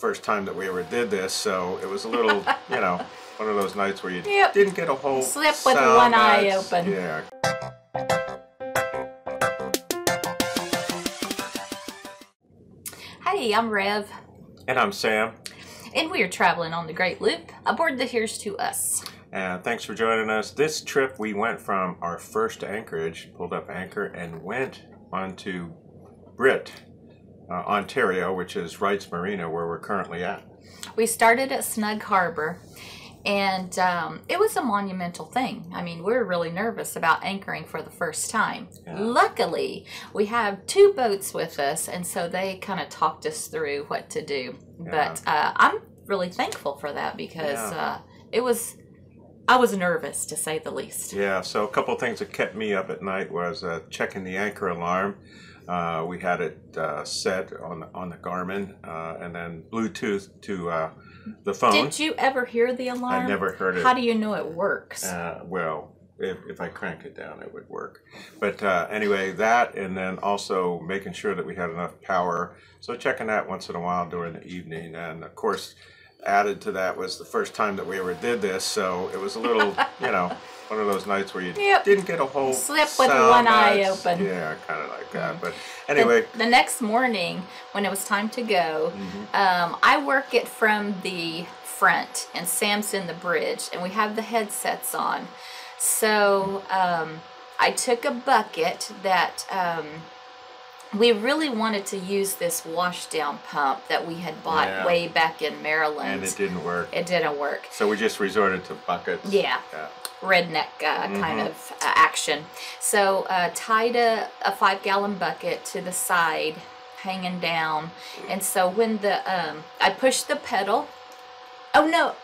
first time that we ever did this, so it was a little, you know, one of those nights where you Yep. didn't get a whole slip with one eye open. Yeah. Hey, I'm Rev. And I'm Sam. And we are traveling on the Great Loop aboard the Here's to Us. And thanks for joining us. This trip we went from our first anchorage, pulled up anchor, and went onto Britt, Ontario, which is Wright's Marina, where we're currently at. We started at Snug Harbour, and it was a monumental thing. I mean, we were really nervous about anchoring for the first time. Yeah. Luckily, we have two boats with us, and so they kind of talked us through what to do. Yeah. But I'm really thankful for that because I was nervous, to say the least. Yeah, so a couple of things that kept me up at night was checking the anchor alarm. We had it set on the Garmin and then Bluetooth to the phone. Did you ever hear the alarm? I never heard it. How do you know it works? Well, if I crank it down, it would work. But anyway, that, and then also making sure that we had enough power. So checking that once in a while during the evening. And of course, added to that was the first time that we ever did this. So it was a little, you know, one of those nights where you didn't get a whole slip with one eye open. Yeah, kind of like that. But anyway. The next morning, when it was time to go, I work it from the front, and Sam's in the bridge, and we have the headsets on. So I took a bucket that we really wanted to use this washdown pump that we had bought way back in Maryland. And it didn't work. It didn't work. So we just resorted to buckets. Yeah. Redneck kind of action. So tied a 5-gallon bucket to the side, hanging down. And so when I pushed the pedal. Oh, no.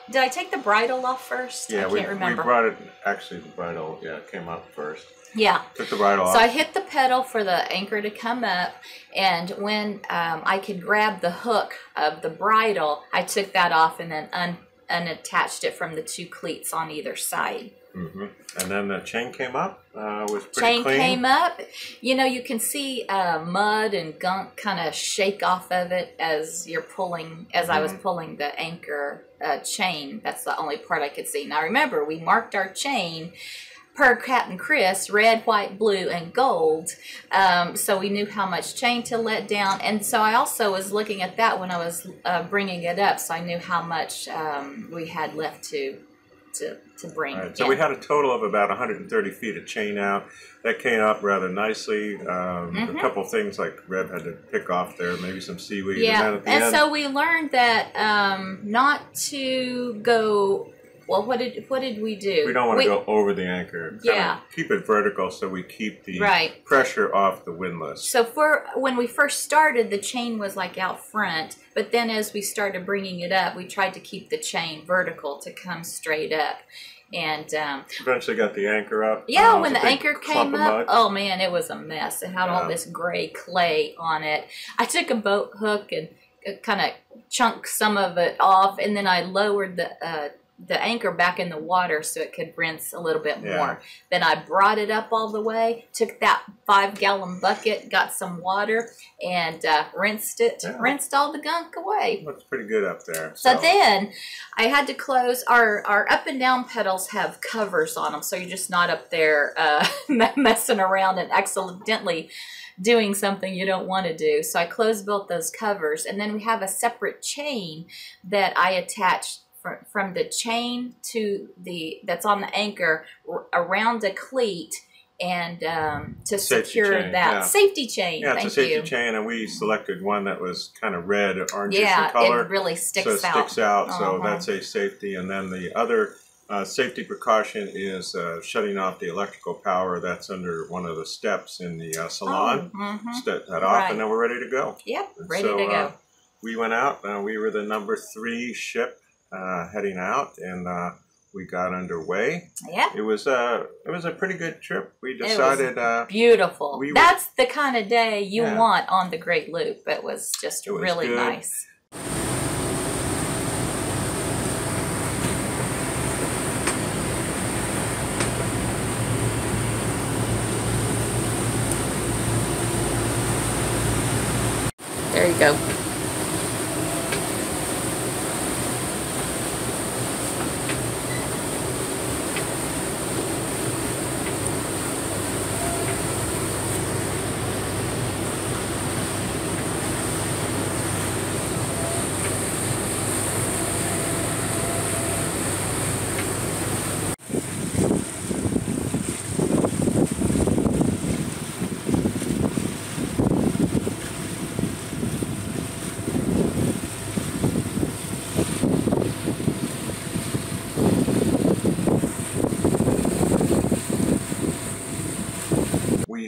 Did I take the bridle off first? Yeah, I can't remember. We brought it, actually the bridle, came up first. Yeah. Took the bridle off. So I hit the pedal for the anchor to come up, and when I could grab the hook of the bridle, I took that off and then unattached it from the two cleats on either side. And then the chain came up. Was pretty chain clean. Came up. You know, you can see mud and gunk kind of shake off of it as you're pulling. As I was pulling the anchor chain, that's the only part I could see. Now remember, we marked our chain per Captain Chris, red, white, blue, and gold. So we knew how much chain to let down. And so I also was looking at that when I was bringing it up, so I knew how much we had left to bring. Right, so we had a total of about 130 feet of chain out. That came up rather nicely. A couple of things like Rev had to pick off there, maybe some seaweed. Yeah, and so we learned that not to go. Well, what did we do? We don't want to go over the anchor. Keep it vertical so we keep the pressure off the windlass. So when we first started, the chain was like out front, but then as we started bringing it up, we tried to keep the chain vertical to come straight up. And eventually got the anchor up. Yeah, when the anchor came up, oh man, it was a mess. It had all this gray clay on it. I took a boat hook and kind of chunked some of it off, and then I lowered the anchor back in the water so it could rinse a little bit more. Then I brought it up all the way, took that 5-gallon bucket, got some water, and rinsed it, rinsed all the gunk away. Looks pretty good up there. So then I had to close, our up and down pedals have covers on them, so you're just not up there messing around and accidentally doing something you don't want to do. So I closed both those covers, and then we have a separate chain that I attached from the chain to that's on the anchor around the cleat, and to secure that safety chain. Yeah, it's a safety chain, and we selected one that was kind of red, orangish in color. It really sticks out. So it sticks out, so that's a safety. And then the other safety precaution is shutting off the electrical power that's under one of the steps in the salon. Step that off, and then we're ready to go. Yep, ready to go. We went out. We were the number 3 ship heading out, and we got underway. Yeah, it was a pretty good trip. We decided it was beautiful. That's the kind of day you want on the Great Loop. It was just really nice. There you go.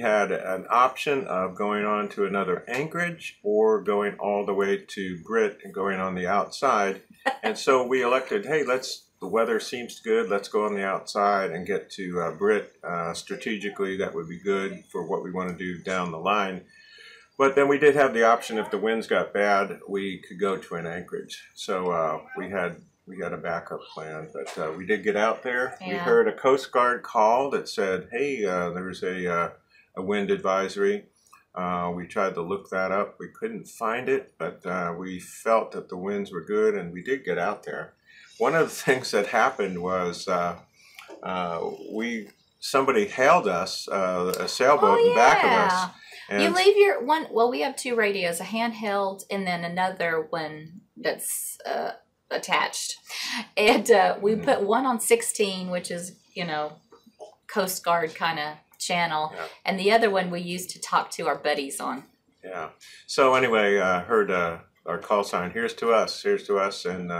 we had an option of going on to another anchorage or going all the way to Britt and going on the outside. And so we elected, hey, the weather seems good, let's go on the outside and get to Britt. Strategically, that would be good for what we want to do down the line. But then we did have the option, if the winds got bad, we could go to an anchorage. So we had a backup plan, but we did get out there. Yeah. We heard a Coast Guard call that said, hey, there's a wind advisory. We tried to look that up. We couldn't find it, but we felt that the winds were good, and we did get out there. One of the things that happened was somebody hailed us, a sailboat in back of us. And you leave your one. Well, we have two radios, a handheld and then another one that's attached. And we put one on 16, which is, Coast Guard kind of channel. Yeah. And the other one we used to talk to our buddies on. Yeah. So anyway, heard our call sign, here's to us, and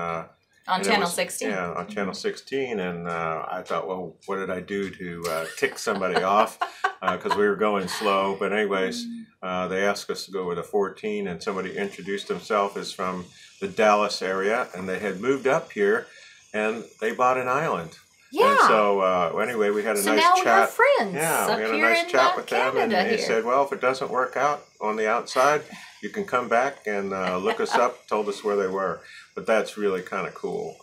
on channel 16. Yeah, on channel 16. And I thought, well, what did I do to tick somebody off? Because we were going slow. But anyways, they asked us to go with a 14, and somebody introduced himself as from the Dallas area, and they had moved up here, and they bought an island. Yeah. And so anyway, we had a nice chat. So now we're friends. Yeah, we had a nice chat with them, and they said, well, if it doesn't work out on the outside, you can come back and look us up, told us where they were. But that's really kind of cool.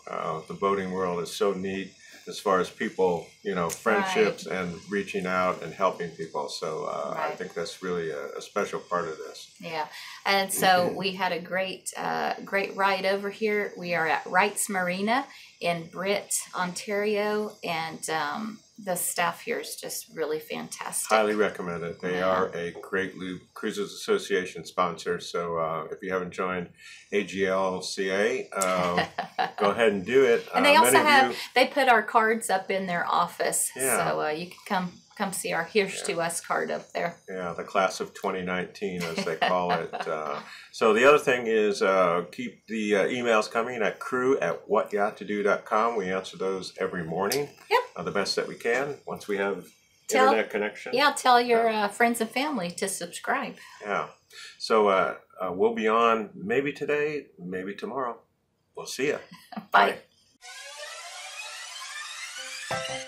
The boating world is so neat as far as people, friendships and reaching out and helping people. So I think that's really a special part of this. Yeah. And so we had a great ride over here. We are at Wright's Marina in Britt, Ontario, and the staff here is just really fantastic. Highly recommend it. They are a Great Loop Cruises Association sponsor. So if you haven't joined AGLCA, go ahead and do it. And they also they put our cards up in their office. Yeah. So you can come see our Here's to Us card up there. Yeah, the class of 2019, as they call it. So the other thing is keep the emails coming at crew@whatyachttodo.com. We answer those every morning. Yep. The best that we can once we have internet connection. Yeah, tell your friends and family to subscribe. Yeah. So we'll be on maybe today, maybe tomorrow. We'll see you. Bye. Bye.